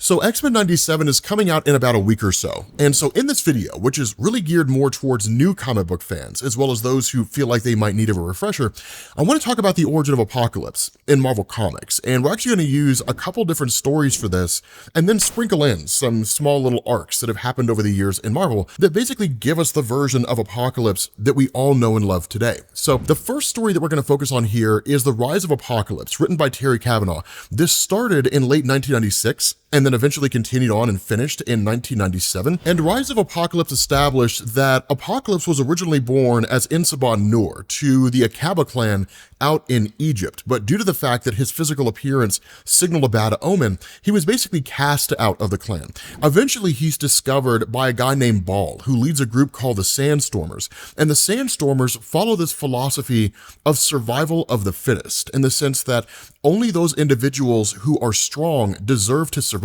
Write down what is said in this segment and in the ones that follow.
So X-Men 97 is coming out in about a week or so, and so in this video, which is really geared more towards new comic book fans, as well as those who feel like they might need a refresher, I want to talk about the origin of Apocalypse in Marvel Comics, and we're actually going to use a couple different stories for this, and then sprinkle in some small little arcs that have happened over the years in Marvel that basically give us the version of Apocalypse that we all know and love today. So the first story that we're going to focus on here is The Rise of Apocalypse, written by Terry Kavanagh. This started in late 1996, and then eventually continued on and finished in 1997. And Rise of Apocalypse established that Apocalypse was originally born as Sabah Nur to the Akaba clan out in Egypt, but due to the fact that his physical appearance signaled a bad omen, he was basically cast out of the clan. Eventually, he's discovered by a guy named Baal, who leads a group called the Sandstormers, and the Sandstormers follow this philosophy of survival of the fittest, in the sense that only those individuals who are strong deserve to survive.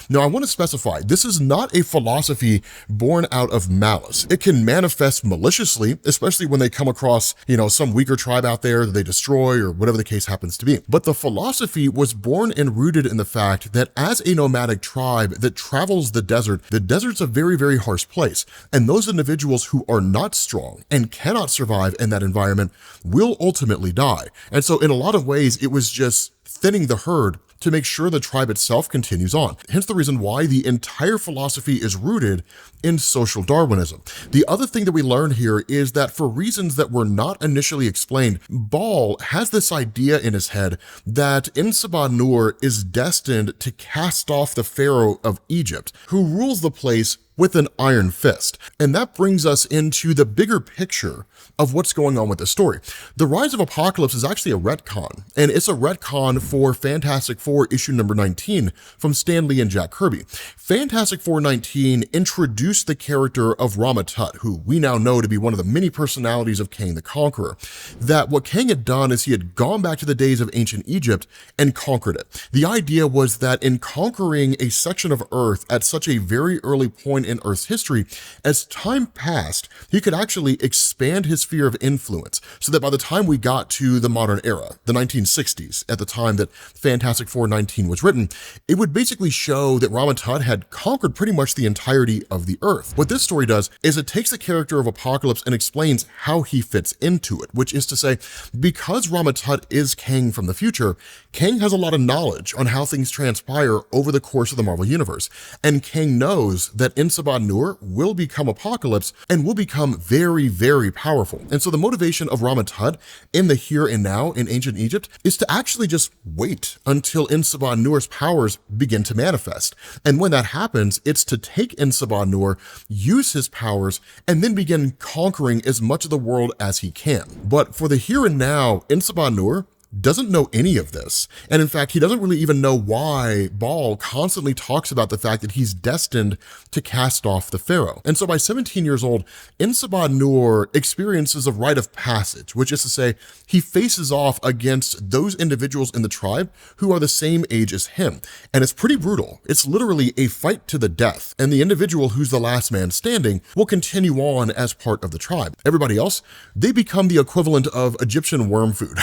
Now, I want to specify, this is not a philosophy born out of malice. It can manifest maliciously, especially when they come across, some weaker tribe out there that they destroy or whatever the case happens to be. But the philosophy was born and rooted in the fact that as a nomadic tribe that travels the desert's a very, very harsh place. And those individuals who are not strong and cannot survive in that environment will ultimately die. And so in a lot of ways, it was just thinning the herd to make sure the tribe itself continues on. Hence the reason why the entire philosophy is rooted in social Darwinism. The other thing that we learn here is that for reasons that were not initially explained, Baal has this idea in his head that Sabah Nur is destined to cast off the pharaoh of Egypt, who rules the place with an iron fist. And that brings us into the bigger picture of what's going on with the story. The Rise of Apocalypse is actually a retcon, and it's a retcon for Fantastic Four issue number 19 from Stan Lee and Jack Kirby. Fantastic Four 19 introduced the character of Rama-Tut, who we now know to be one of the many personalities of Kang the Conqueror. That what Kang had done is he had gone back to the days of ancient Egypt and conquered it. The idea was that in conquering a section of Earth at such a very early point in Earth's history, as time passed, he could actually expand his sphere of influence, so that by the time we got to the modern era, the 1960s, at the time that Fantastic Four 19 was written, it would basically show that Rama-Tut had conquered pretty much the entirety of the Earth. What this story does is it takes the character of Apocalypse and explains how he fits into it, which is to say, because Rama-Tut is Kang from the future, Kang has a lot of knowledge on how things transpire over the course of the Marvel Universe, and Kang knows that Sabah Nur will become Apocalypse and will become very, very powerful. And so the motivation of Rama-Tut in the here and now in ancient Egypt is to actually just wait until Sabah Nur's powers begin to manifest. And when that happens, it's to take Sabah Nur, use his powers, and then begin conquering as much of the world as he can. But for the here and now, Sabah Nur doesn't know any of this. And in fact, he doesn't really even know why Baal constantly talks about the fact that he's destined to cast off the pharaoh. And so by 17 years old, Sabah Nur experiences a rite of passage, which is to say, he faces off against those individuals in the tribe who are the same age as him. And it's pretty brutal. It's literally a fight to the death. And the individual who's the last man standing will continue on as part of the tribe. Everybody else, they become the equivalent of Egyptian worm food.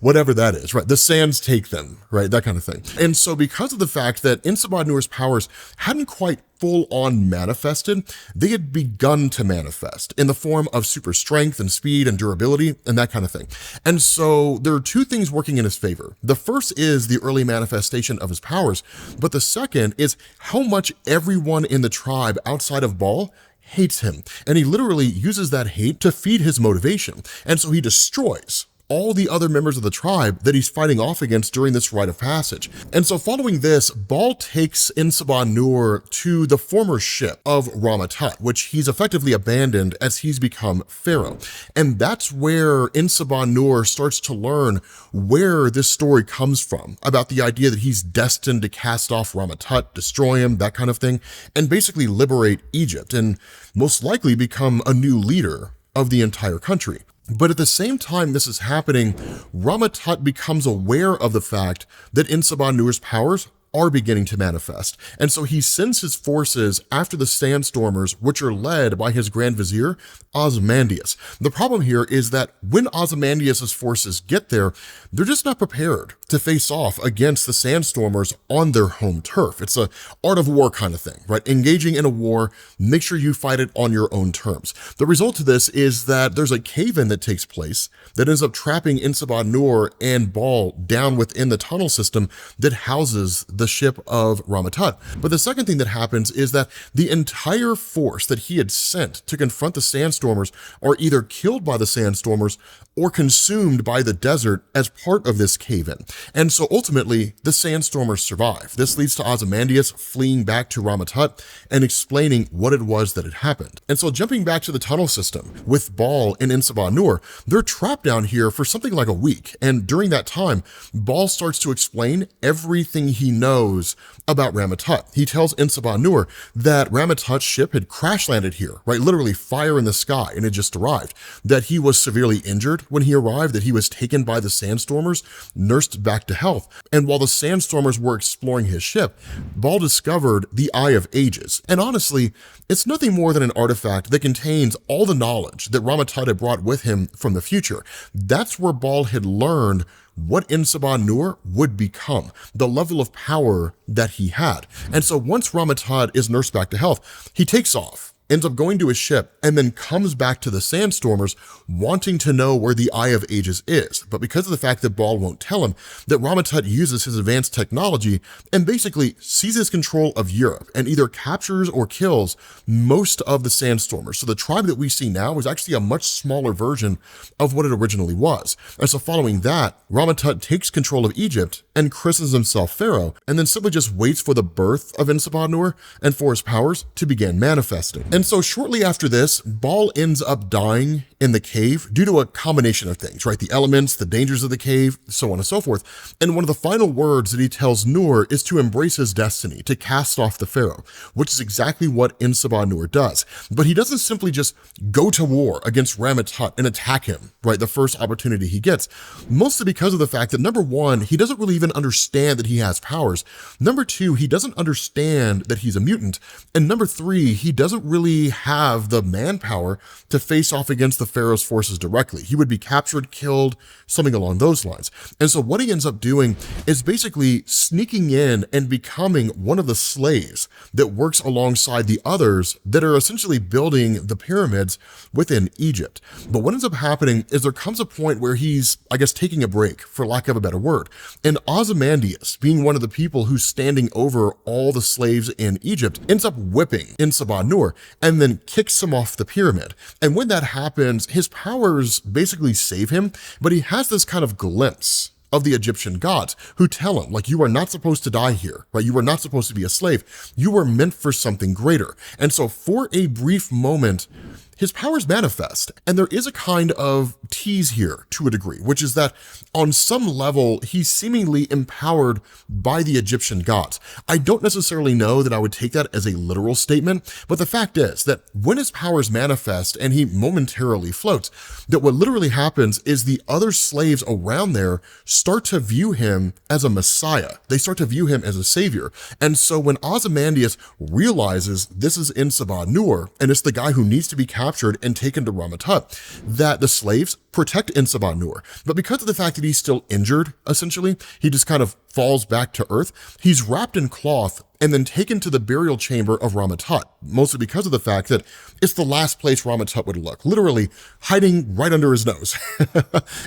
Whatever that is, right? The sands take them, right? That kind of thing. And so because of the fact that Sabah Nur's powers hadn't quite full-on manifested, they had begun to manifest in the form of super strength and speed and durability and that kind of thing. And so there are two things working in his favor. The first is the early manifestation of his powers, but the second is how much everyone in the tribe outside of Baal hates him. And he literally uses that hate to feed his motivation. And so he destroys all the other members of the tribe that he's fighting off against during this rite of passage. And so following this, Baal takes Sabah Nur to the former ship of Rama-Tut, which he's effectively abandoned as he's become pharaoh. And that's where Sabah Nur starts to learn where this story comes from, about the idea that he's destined to cast off Rama-Tut, destroy him, that kind of thing, and basically liberate Egypt and most likely become a new leader of the entire country. But at the same time this is happening, Rama-Tut becomes aware of the fact that Sabah Nur's powers are beginning to manifest. And so he sends his forces after the Sandstormers, which are led by his Grand Vizier, Ozymandias. The problem here is that when Ozymandias' forces get there, they're just not prepared to face off against the Sandstormers on their home turf. It's a art of war kind of thing, right? Engaging in a war, make sure you fight it on your own terms. The result of this is that there's a cave-in that takes place that ends up trapping Sabah Nur and Baal down within the tunnel system that houses the ship of Rama-Tut. But the second thing that happens is that the entire force that he had sent to confront the Sandstormers are either killed by the Sandstormers or consumed by the desert as part of this cave-in. And so ultimately, the Sandstormers survive. This leads to Ozymandias fleeing back to Rama-Tut and explaining what it was that had happened. And so jumping back to the tunnel system with Baal and Sabah Nur, they're trapped down here for something like a week. And during that time, Baal starts to explain everything he knows about Rama-Tut. He tells Sabah Nur that Rama-Tut's ship had crash landed here, right? Literally fire in the sky, and had just arrived. That he was severely injured when he arrived, that he was taken by the Sandstormers, nursed back to health. And while the Sandstormers were exploring his ship, Baal discovered the Eye of Ages. And honestly, it's nothing more than an artifact that contains all the knowledge that Rama-Tut had brought with him from the future. That's where Baal had learned what Sabah Nur would become, the level of power that he had. And so once Rama-Tut is nursed back to health, he takes off, ends up going to his ship, and then comes back to the Sandstormers wanting to know where the Eye of Ages is. But because of the fact that Baal won't tell him, that Rama-Tut uses his advanced technology and basically seizes control of Europe and either captures or kills most of the Sandstormers. So the tribe that we see now is actually a much smaller version of what it originally was. And so following that, Rama-Tut takes control of Egypt and christens himself Pharaoh, and then simply just waits for the birth of Sabah Nur and for his powers to begin manifesting. And so shortly after this, Baal ends up dying in the cave due to a combination of things, right? The elements, the dangers of the cave, so on and so forth. And one of the final words that he tells Nur is to embrace his destiny, to cast off the Pharaoh, which is exactly what Sabah Nur does. But he doesn't simply just go to war against Rama-Tut and attack him, right? The first opportunity he gets, mostly because of the fact that number one, he doesn't really even understand that he has powers. Number two, he doesn't understand that he's a mutant. And number three, he doesn't really have the manpower to face off against the Pharaoh's forces directly. He would be captured, killed, something along those lines. And so what he ends up doing is basically sneaking in and becoming one of the slaves that works alongside the others that are essentially building the pyramids within Egypt. But what ends up happening is there comes a point where he's, I guess, taking a break, for lack of a better word. And Ozymandias, being one of the people who's standing over all the slaves in Egypt, ends up whipping Sabah Nur and then kicks him off the pyramid. And when that happens, his powers basically save him, but he has this kind of glimpse of the Egyptian gods who tell him, like, you are not supposed to die here, right? You are not supposed to be a slave. You were meant for something greater. And so for a brief moment, his powers manifest. And there is a kind of tease here to a degree, which is that on some level, he's seemingly empowered by the Egyptian gods. I don't necessarily know that I would take that as a literal statement, but the fact is that when his powers manifest and he momentarily floats, that what literally happens is the other slaves around there start to view him as a messiah. They start to view him as a savior. And so when Ozymandias realizes this is Sabah Nur, and it's the guy who needs to be captured and taken to Rama-Tut, that the slaves protect Sabah Nur. But because of the fact that he's still injured, essentially, he just kind of falls back to earth. He's wrapped in cloth and then taken to the burial chamber of Rama-Tut, mostly because of the fact that it's the last place Rama-Tut would look, literally hiding right under his nose.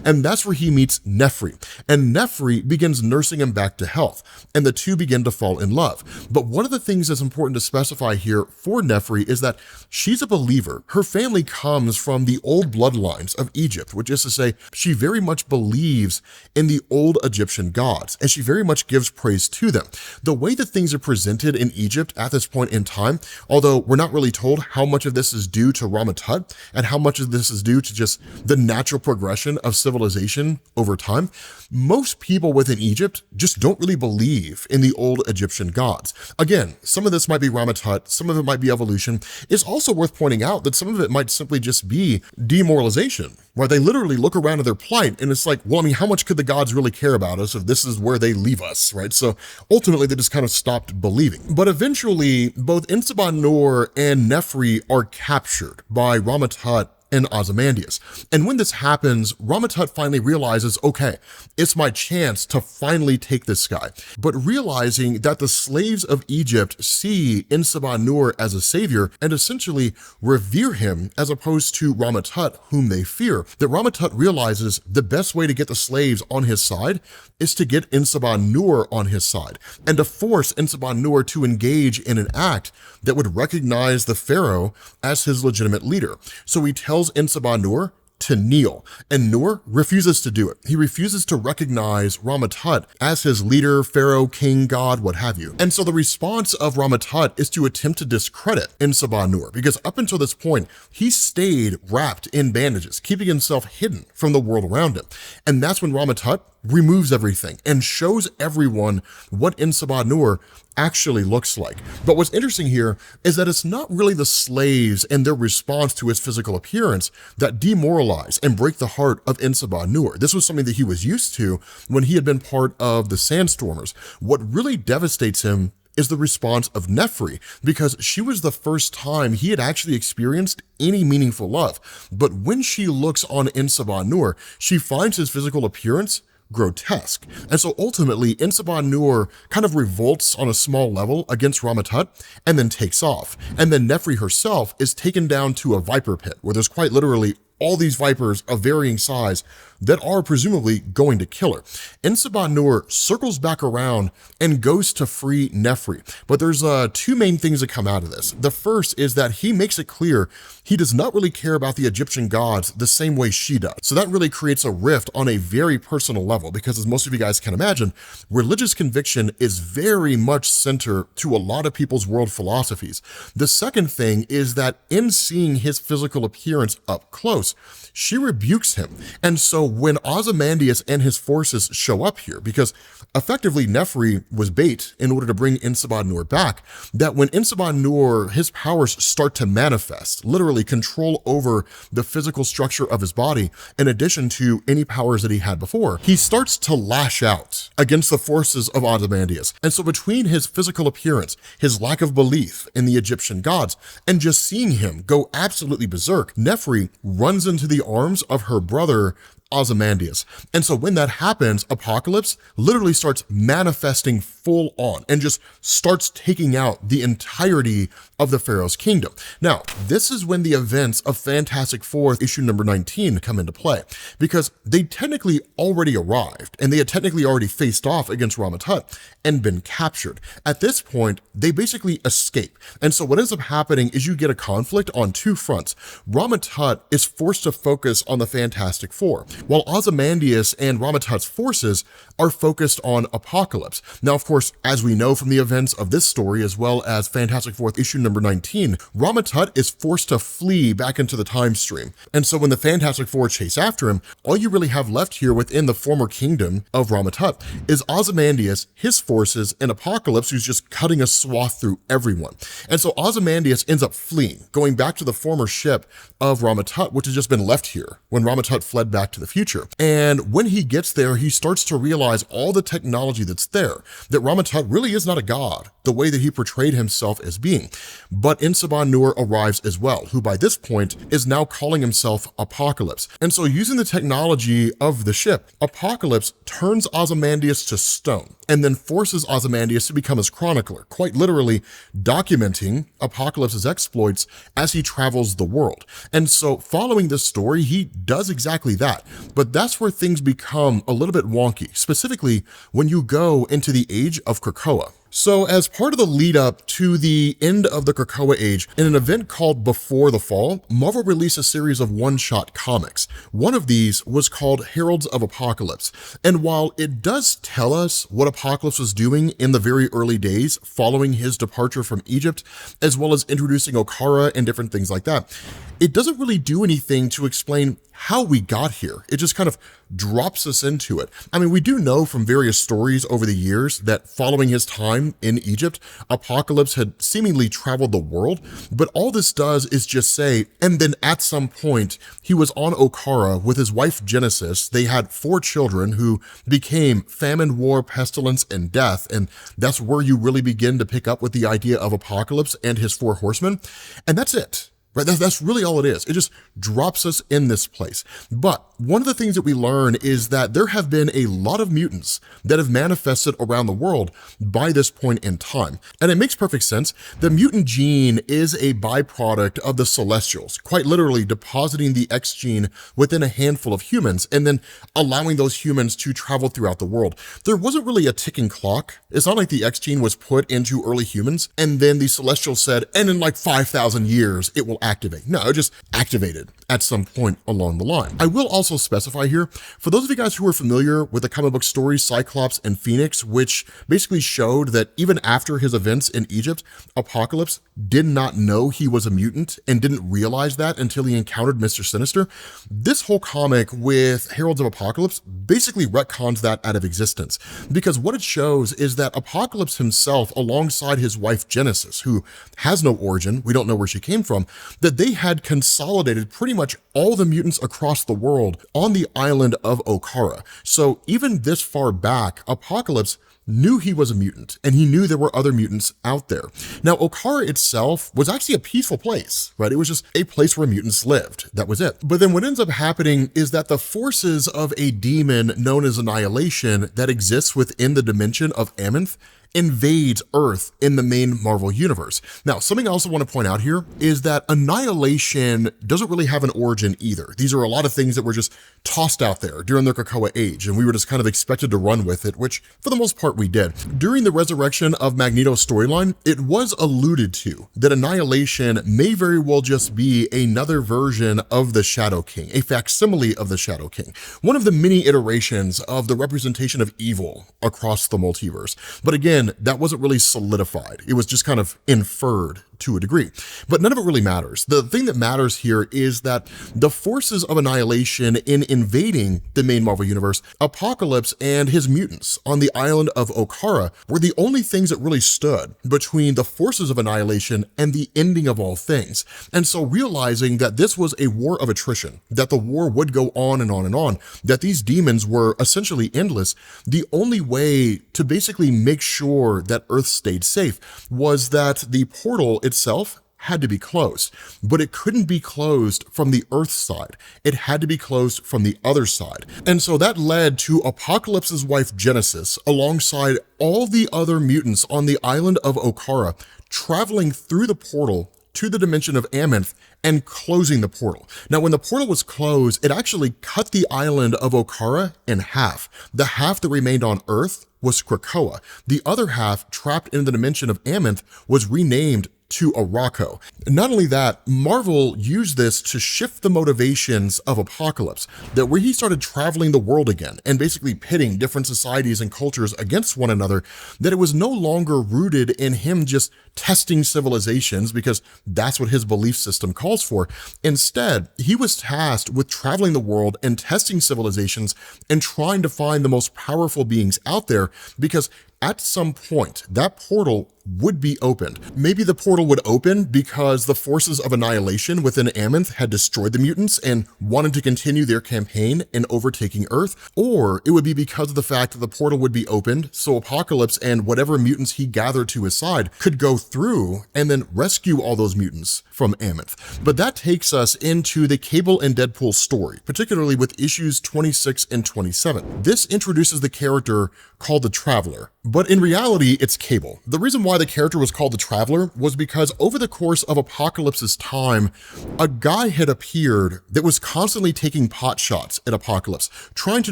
And that's where he meets Nefri. And Nefri begins nursing him back to health, and the two begin to fall in love. But one of the things that's important to specify here for Nefri is that she's a believer. Her family comes from the old bloodlines of Egypt, which is to say, she very much believes in the old Egyptian gods, and she very much gives praise to them. The way that things are presented in Egypt at this point in time, although we're not really told how much of this is due to Rama-Tut and how much of this is due to just the natural progression of civilization over time, most people within Egypt just don't really believe in the old Egyptian gods. Again, some of this might be Rama-Tut, some of it might be evolution. It's also worth pointing out that some of it might simply just be demoralization, where they literally look around at their plight and it's like, well, I mean, how much could the gods really care about us if this is where they leave us, right? So ultimately they just kind of stopped believing. But eventually both Sabah Nur and Nefri are captured by Rama-Tut and Ozymandias. And when this happens, Rama-Tut finally realizes, okay, it's my chance to finally take this guy. But realizing that the slaves of Egypt see Sabah Nur as a savior and essentially revere him as opposed to Rama-Tut, whom they fear, that Rama-Tut realizes the best way to get the slaves on his side is to get Sabah Nur on his side and to force Sabah Nur to engage in an act that would recognize the pharaoh as his legitimate leader. So he tells Sabah Nur to kneel, and Nur refuses to do it. He refuses to recognize Rama-Tut as his leader, pharaoh, king, god, what have you. And so the response of Rama-Tut is to attempt to discredit Sabah Nur, because up until this point, he stayed wrapped in bandages, keeping himself hidden from the world around him. And that's when Rama-Tut removes everything and shows everyone what Sabah Nur actually looks like. But what's interesting here is that it's not really the slaves and their response to his physical appearance that demoralize and break the heart of Sabah Nur. This was something that he was used to when he had been part of the Sandstormers. What really devastates him is the response of Nefri, because she was the first time he had actually experienced any meaningful love. But when she looks on Sabah Nur, she finds his physical appearance grotesque. And so ultimately, Sabah Nur kind of revolts on a small level against Rama-Tut and then takes off. And then Nefri herself is taken down to a viper pit where there's quite literally all these vipers of varying size that are presumably going to kill her. Sabah Nur circles back around and goes to free Nefri. But there's two main things that come out of this. The first is that he makes it clear he does not really care about the Egyptian gods the same way she does. So that really creates a rift on a very personal level, because as most of you guys can imagine, religious conviction is very much center to a lot of people's world philosophies. The second thing is that in seeing his physical appearance up close, she rebukes him. And so when Ozymandias and his forces show up here, because effectively Nefri was bait in order to bring Sabah Nur back, that when Sabah Nur, his powers start to manifest, literally control over the physical structure of his body, in addition to any powers that he had before, he starts to lash out against the forces of Ozymandias. And so between his physical appearance, his lack of belief in the Egyptian gods, and just seeing him go absolutely berserk, Nefri runs into the arms of her brother Ozymandias. And so when that happens, Apocalypse literally starts manifesting full on and just starts taking out the entirety of the Pharaoh's kingdom. Now, this is when the events of Fantastic Four issue number 19 come into play, because they technically already arrived and they had technically already faced off against Rama-Tut and been captured. At this point, they basically escape. And so what ends up happening is you get a conflict on two fronts. Rama-Tut is forced to focus on the Fantastic Four, while Ozymandias and Rama-Tut's forces are focused on Apocalypse. Now, of course, as we know from the events of this story, as well as Fantastic Four issue number 19, Rama-Tut is forced to flee back into the time stream. And so when the Fantastic Four chase after him, all you really have left here within the former kingdom of Rama-Tut is Ozymandias, his forces, and Apocalypse, who's just cutting a swath through everyone. And so Ozymandias ends up fleeing, going back to the former ship of Rama-Tut, which has just been left here when Rama-Tut fled back to the future. And when he gets there, he starts to realize all the technology that's there, that Rama-Tut really is not a god, the way that he portrayed himself as being. But Sabah Nur arrives as well, who by this point is now calling himself Apocalypse. And so using the technology of the ship, Apocalypse turns Ozymandias to stone and then forces Ozymandias to become his chronicler, quite literally documenting Apocalypse's exploits as he travels the world. And so following this story, he does exactly that. But that's where things become a little bit wonky, specifically when you go into the age of Krakoa. So as part of the lead up to the end of the Krakoa age, in an event called Before the Fall, Marvel released a series of one-shot comics. One of these was called Heralds of Apocalypse. And while it does tell us what Apocalypse was doing in the very early days following his departure from Egypt, as well as introducing Okara and different things like that, it doesn't really do anything to explain how we got here. It just kind of drops us into it. I mean, we do know from various stories over the years that following his time in Egypt, Apocalypse had seemingly traveled the world, but all this does is just say, and then at some point, he was on Okara with his wife Genesis. They had 4 children who became famine, war, pestilence, and death, and that's where you really begin to pick up with the idea of Apocalypse and his 4 horsemen, and that's it. Right? That's really all it is. It just drops us in this place. But one of the things that we learn is that there have been a lot of mutants that have manifested around the world by this point in time. And it makes perfect sense. The mutant gene is a byproduct of the Celestials, quite literally depositing the X gene within a handful of humans and then allowing those humans to travel throughout the world. There wasn't really a ticking clock. It's not like the X gene was put into early humans and then the Celestials said, and in like 5,000 years, it will activate. No, it just activated at some point along the line. I will also specify here, for those of you guys who are familiar with the comic book stories Cyclops and Phoenix, which basically showed that even after his events in Egypt, Apocalypse did not know he was a mutant and didn't realize that until he encountered Mr. Sinister. This whole comic with Heralds of Apocalypse basically retcons that out of existence, because what it shows is that Apocalypse himself, alongside his wife Genesis, who has no origin, we don't know where she came from, that they had consolidated pretty much all the mutants across the world on the island of Okara. So even this far back, Apocalypse knew he was a mutant, and he knew there were other mutants out there. Now, Okara itself was actually a peaceful place, right? It was just a place where mutants lived. That was it. But then what ends up happening is that the forces of a demon known as Annihilation that exists within the dimension of Amenth invades Earth in the main Marvel universe. Now, something I also want to point out here is that Annihilation doesn't really have an origin either. These are a lot of things that were just tossed out there during the Krakoa age, and we were just kind of expected to run with it, which for the most part we did. During the resurrection of Magneto's storyline, it was alluded to that Annihilation may very well just be another version of the Shadow King, a facsimile of the Shadow King, one of the many iterations of the representation of evil across the multiverse. But again, that wasn't really solidified. It was just kind of inferred to a degree, but none of it really matters. The thing that matters here is that the forces of Annihilation in invading the main Marvel universe, Apocalypse and his mutants on the island of Okara were the only things that really stood between the forces of Annihilation and the ending of all things. And so realizing that this was a war of attrition, that the war would go on and on and on, that these demons were essentially endless, the only way to basically make sure that Earth stayed safe was that the portal itself had to be closed, but it couldn't be closed from the Earth side. It had to be closed from the other side. And so that led to Apocalypse's wife Genesis, alongside all the other mutants on the island of Okara, traveling through the portal to the dimension of Amenth and closing the portal. Now, when the portal was closed, it actually cut the island of Okara in half. The half that remained on Earth was Krakoa. The other half, trapped in the dimension of Amenth, was renamed to Araco. Not only that, Marvel used this to shift the motivations of Apocalypse, that where he started traveling the world again and basically pitting different societies and cultures against one another, that it was no longer rooted in him just testing civilizations because that's what his belief system calls for. Instead, he was tasked with traveling the world and testing civilizations and trying to find the most powerful beings out there, because at some point, that portal would be opened. Maybe the portal would open because the forces of Annihilation within Amenth had destroyed the mutants and wanted to continue their campaign in overtaking Earth, or it would be because of the fact that the portal would be opened so Apocalypse and whatever mutants he gathered to his side could go through and then rescue all those mutants from Amenth. But that takes us into the Cable and Deadpool story, particularly with issues 26 and 27. This introduces the character called the Traveler, but in reality, it's Cable. The reason why the character was called the Traveler was because over the course of Apocalypse's time, a guy had appeared that was constantly taking pot shots at Apocalypse, trying to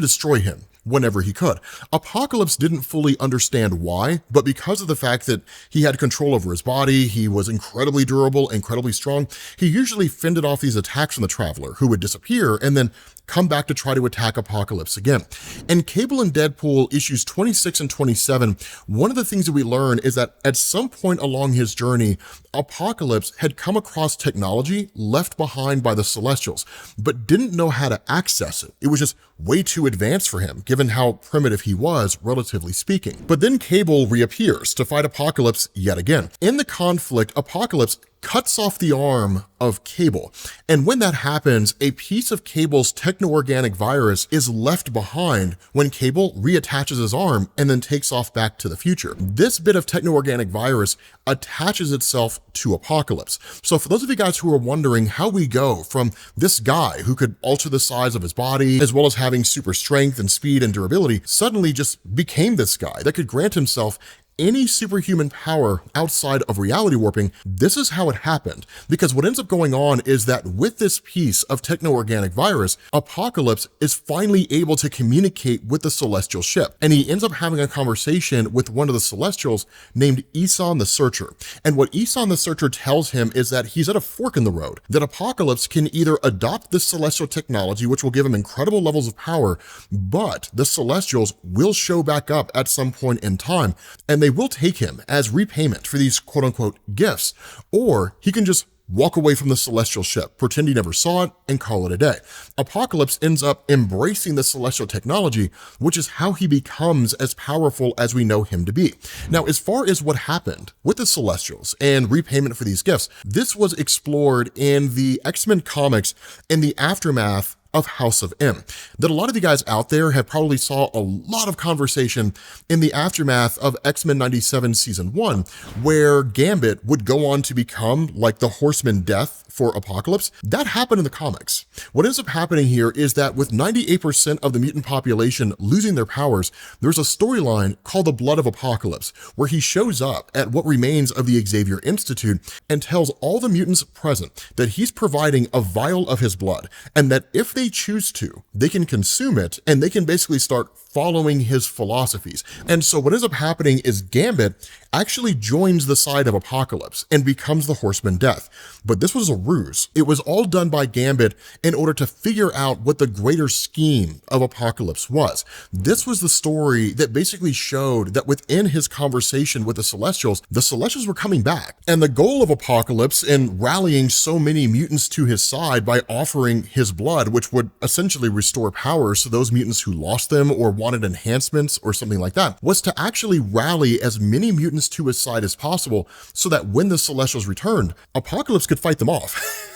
destroy him whenever he could. Apocalypse didn't fully understand why, but because of the fact that he had control over his body, he was incredibly durable, incredibly strong, he usually fended off these attacks from the Traveler, who would disappear and then come back to try to attack Apocalypse again. In Cable and Deadpool issues 26 and 27, one of the things that we learn is that at some point along his journey, Apocalypse had come across technology left behind by the Celestials, but didn't know how to access it. It was just way too advanced for him, given how primitive he was, relatively speaking. But then Cable reappears to fight Apocalypse yet again. In the conflict, Apocalypse cuts off the arm of Cable. And when that happens, a piece of Cable's techno-organic virus is left behind when Cable reattaches his arm and then takes off back to the future. This bit of techno-organic virus attaches itself to Apocalypse. So for those of you guys who are wondering how we go from this guy who could alter the size of his body, as well as having super strength and speed and durability, suddenly just became this guy that could grant himself any superhuman power outside of reality warping, this is how it happened. Because what ends up going on is that with this piece of techno-organic virus, Apocalypse is finally able to communicate with the Celestial ship. And he ends up having a conversation with one of the Celestials named Isan the Searcher. And what Isan the Searcher tells him is that he's at a fork in the road, that Apocalypse can either adopt this Celestial technology, which will give him incredible levels of power, but the Celestials will show back up at some point in time, and they will take him as repayment for these quote-unquote gifts, or he can just walk away from the Celestial ship, pretend he never saw it, and call it a day. Apocalypse ends up embracing the Celestial technology, which is how he becomes as powerful as we know him to be. Now, as far as what happened with the Celestials and repayment for these gifts, this was explored in the X-Men comics in the aftermath of House of M, that a lot of you guys out there have probably saw a lot of conversation in the aftermath of X-Men 97 season 1, where Gambit would go on to become like the Horseman death for Apocalypse. That happened in the comics. What ends up happening here is that with 98% of the mutant population losing their powers, there's a storyline called The Blood of Apocalypse, where he shows up at what remains of the Xavier Institute and tells all the mutants present that he's providing a vial of his blood, and that if they choose to, they can consume it and they can basically start following his philosophies. And so what ends up happening is Gambit actually joins the side of Apocalypse and becomes the Horseman Death. But this was a ruse. It was all done by Gambit in order to figure out what the greater scheme of Apocalypse was. This was the story that basically showed that within his conversation with the Celestials were coming back. And the goal of Apocalypse in rallying so many mutants to his side by offering his blood, which would essentially restore powers to those mutants who lost them or wanted enhancements or something like that, was to actually rally as many mutants to his side as possible so that when the Celestials returned, Apocalypse could fight them off.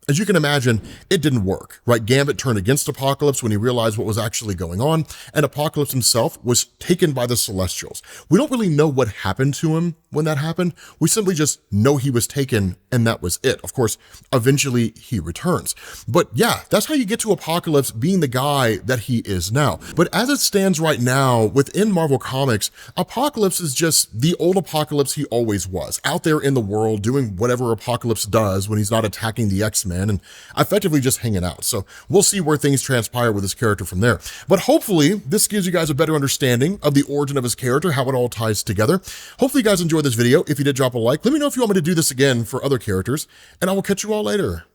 As you can imagine, it didn't work, right? Gambit turned against Apocalypse when he realized what was actually going on, and Apocalypse himself was taken by the Celestials. We don't really know what happened to him when that happened. We simply just know he was taken, and that was it. Of course, eventually he returns. But yeah, that's how you get to Apocalypse being the guy that he is now. But as it stands right now, within Marvel Comics, Apocalypse is just the old Apocalypse he always was, out there in the world doing whatever Apocalypse does when he's not attacking the X-Men and effectively just hanging out. So we'll see where things transpire with his character from there. But hopefully this gives you guys a better understanding of the origin of his character, how it all ties together. Hopefully you guys enjoyed this video. If you did, drop a like. Let me know if you want me to do this again for other characters, and I will catch you all later.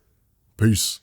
Peace.